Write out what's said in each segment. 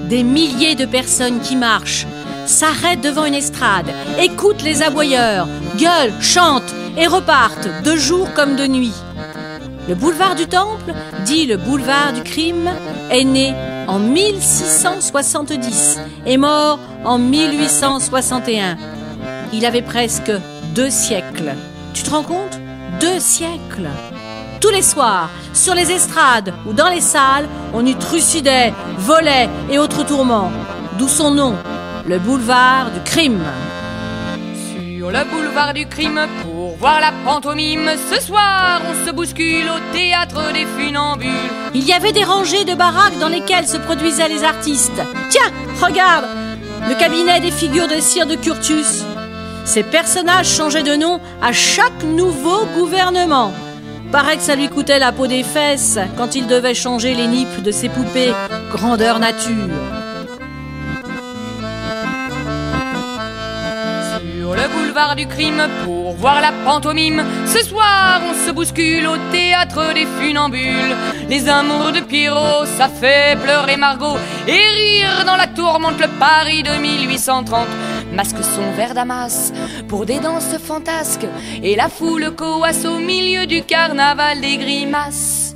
Des milliers de personnes qui marchent, s'arrêtent devant une estrade, écoutent les aboyeurs, gueulent, chantent et repartent de jour comme de nuit. Le boulevard du Temple, dit le boulevard du crime, est né en 1670 et mort en 1861. Il avait presque 2 siècles. Tu te rends compte? 2 siècles! Tous les soirs, sur les estrades ou dans les salles, on y trucidait, volait et autres tourments. D'où son nom, le boulevard du crime. Sur le boulevard du crime, pour voir la pantomime, ce soir on se bouscule au théâtre des funambules. Il y avait des rangées de baraques dans lesquelles se produisaient les artistes. Tiens, regarde, le cabinet des figures de cire de Curtius. Ces personnages changeaient de nom à chaque nouveau gouvernement. Paraît que ça lui coûtait la peau des fesses quand il devait changer les nippes de ses poupées grandeur nature. Sur le boulevard du crime, pour voir la pantomime, ce soir on se bouscule au théâtre des funambules. Les amours de Pierrot, ça fait pleurer Margot et rire dans la tourmente le Paris de 1830. Masque son verre damas pour des danses fantasques et la foule coasse au milieu du carnaval des grimaces.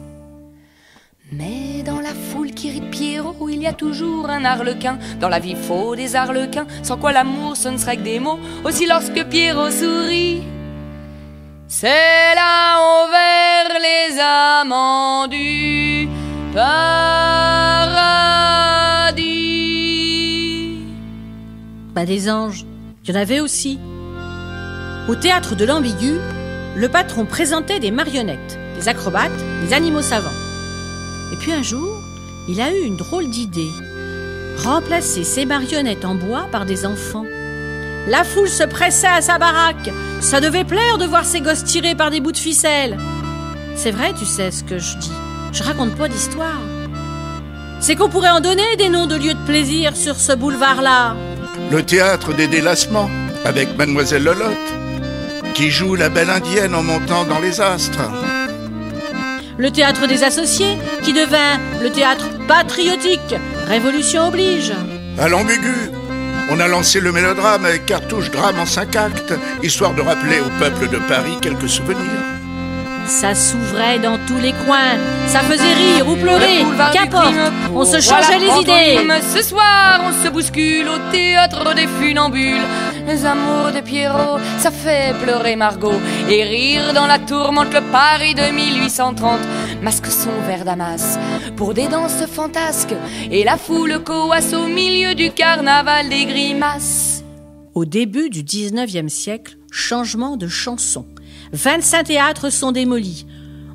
Mais dans la foule qui rit de Pierrot, il y a toujours un arlequin. Dans la vie faut des arlequins, sans quoi l'amour ce ne serait que des mots. Aussi lorsque Pierrot sourit, c'est là envers les amants du paradis. Bah des anges, il y en avait aussi. Au théâtre de l'Ambigu, le patron présentait des marionnettes, des acrobates, des animaux savants. Et puis un jour, il a eu une drôle d'idée. Remplacer ces marionnettes en bois par des enfants. La foule se pressait à sa baraque. Ça devait plaire de voir ces gosses tirés par des bouts de ficelle. C'est vrai, tu sais ce que je dis. Je raconte pas d'histoire. C'est qu'on pourrait en donner des noms de lieux de plaisir sur ce boulevard-là. Le théâtre des délassements, avec Mademoiselle Lolotte, qui joue la belle indienne en montant dans les astres. Le théâtre des associés, qui devint le théâtre patriotique, révolution oblige. À l'Ambigu, on a lancé le mélodrame avec cartouche drame en 5 actes, histoire de rappeler au peuple de Paris quelques souvenirs. Ça s'ouvrait dans tous les coins, ça faisait rire ou pleurer, qu'importe, on se changeait les idées. Ce soir, on se bouscule au théâtre des funambules. Les amours de Pierrot, ça fait pleurer Margot et rire dans la tourmente le Paris de 1830. Masque son verre damas pour des danses fantasques et la foule coasse au milieu du carnaval des grimaces. Au début du 19e siècle, changement de chanson. 25 théâtres sont démolis.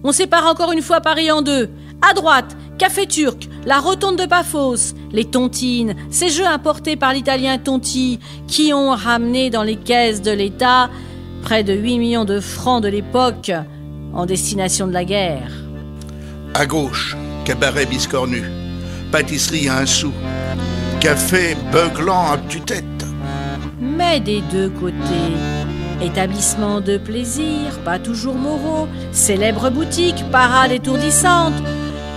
On sépare encore une fois Paris en deux. À droite, Café Turc, la Rotonde de Paphos, les tontines, ces jeux importés par l'italien Tonti, qui ont ramené dans les caisses de l'État près de 8 millions de francs de l'époque en destination de la guerre. À gauche, cabaret biscornu, pâtisserie à 1 sou, café beuglant à tue-tête. Mais des deux côtés, établissement de plaisir, pas toujours moraux, célèbre boutique, parade étourdissante.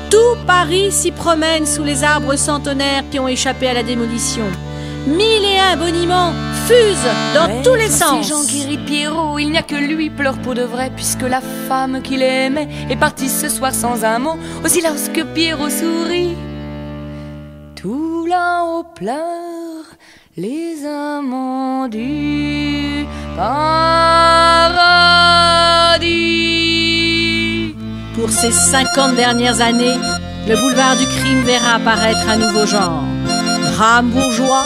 Tout Paris s'y promène sous les arbres centenaires qui ont échappé à la démolition. 1001 boniments fusent dans tous les sens. Ces gens qui rient Pierrot, il n'y a que lui pleure pour de vrai, puisque la femme qu'il aimait est partie ce soir sans un mot. Aussi lorsque Pierrot sourit, tout là-haut pleure les amants du paradis. Pour ces 50 dernières années, le boulevard du crime verra apparaître un nouveau genre. Drame bourgeois,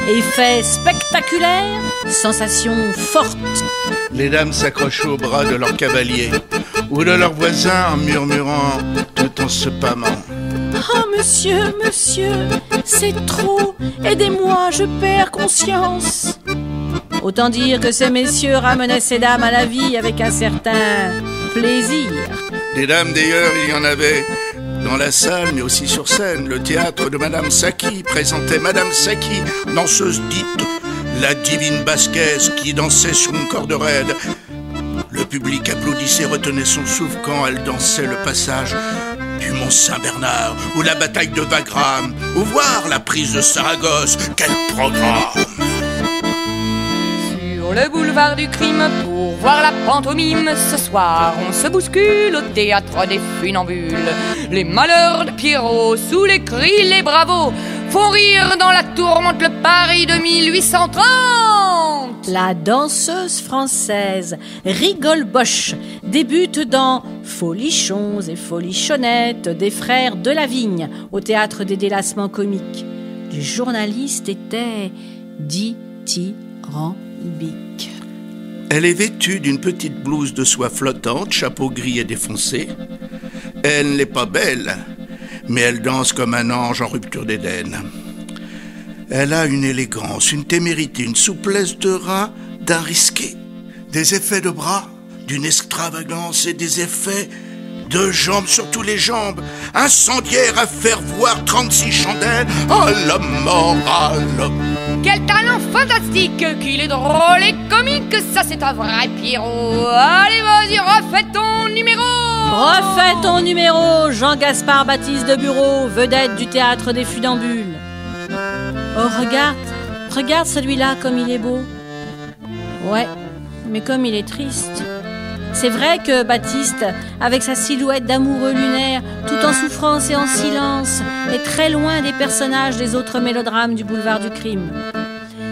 effets spectaculaires, sensations fortes. Les dames s'accrochent au bras de leur cavalier ou de leurs voisins en murmurant tout en se pâmant. Oh monsieur, monsieur, c'est trop, aidez-moi, je perds conscience. Autant dire que ces messieurs ramenaient ces dames à la vie avec un certain plaisir. Des dames d'ailleurs, il y en avait dans la salle, mais aussi sur scène. Le théâtre de Madame Saki présentait Madame Saki, danseuse dite la divine basquaise qui dansait sur une corde raide. Le public applaudissait, retenait son souffle quand elle dansait le passage du Mont Saint-Bernard, ou la bataille de Wagram, ou voir la prise de Saragosse. Quel programme! Sur le boulevard du crime, pour voir la pantomime, ce soir on se bouscule au théâtre des funambules. Les malheurs de Pierrot, sous les cris, les bravos, font rire dans la tourmente le Paris de 1830. La danseuse française Rigole Bosch débute dans Folichons et Folichonnettes des frères Delavigne au théâtre des délassements comiques. Le journaliste était dithyrambique. Elle est vêtue d'une petite blouse de soie flottante, chapeau gris et défoncé. Elle n'est pas belle, mais elle danse comme un ange en rupture d'Éden. Elle a une élégance, une témérité, une souplesse de rein d'un risqué. Des effets de bras, d'une extravagance et des effets de jambes, surtout les jambes. Incendiaire à faire voir 36 chandelles. Oh, la morale! Quel talent fantastique, qu'il est drôle et comique, ça c'est un vrai Pierrot. Allez vas-y, refais ton numéro. Refais ton numéro, Jean-Gaspard Baptiste de Bureau, vedette du théâtre des funambules. Oh, regarde celui-là comme il est beau. Ouais, mais comme il est triste. C'est vrai que Baptiste, avec sa silhouette d'amoureux lunaire, tout en souffrance et en silence, est très loin des personnages des autres mélodrames du boulevard du crime.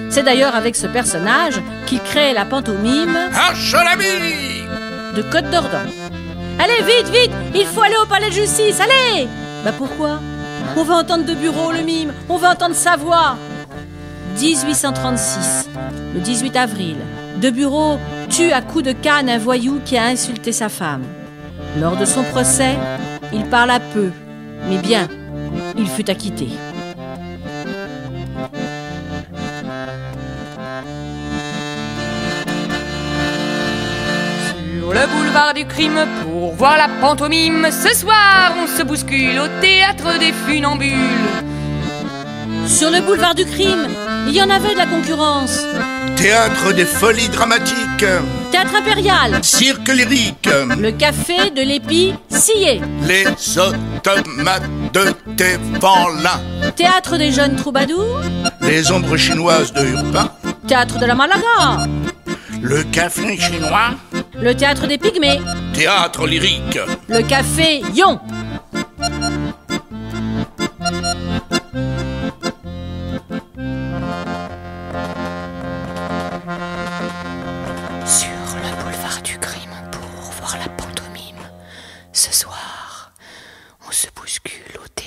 C'est d'ailleurs avec ce personnage qu'il crée la pantomime Archelami de Côte d'Ordan. Allez, vite, il faut aller au palais de justice, allez! Bah pourquoi? On va entendre de Bureau le mime, on va entendre sa voix. 1836, le 18 avril, de Bureau tue à coups de canne un voyou qui a insulté sa femme. Lors de son procès, il parla peu, mais bien, il fut acquitté. Sur le boulevard du crime, pour voir la pantomime, ce soir on se bouscule au théâtre des funambules. Sur le boulevard du crime, il y en avait de la concurrence. Théâtre des folies dramatiques. Théâtre impérial. Cirque lyrique. Le café de l'épi scié. Les automates de Tévanlin. Théâtre des jeunes troubadours. Les ombres chinoises de Urbain. Théâtre de la Malaga. Le café chinois. Le théâtre des pygmées. Théâtre lyrique. Le café Yon. Sur le boulevard du crime, pour voir la pantomime, ce soir on se bouscule au théâtre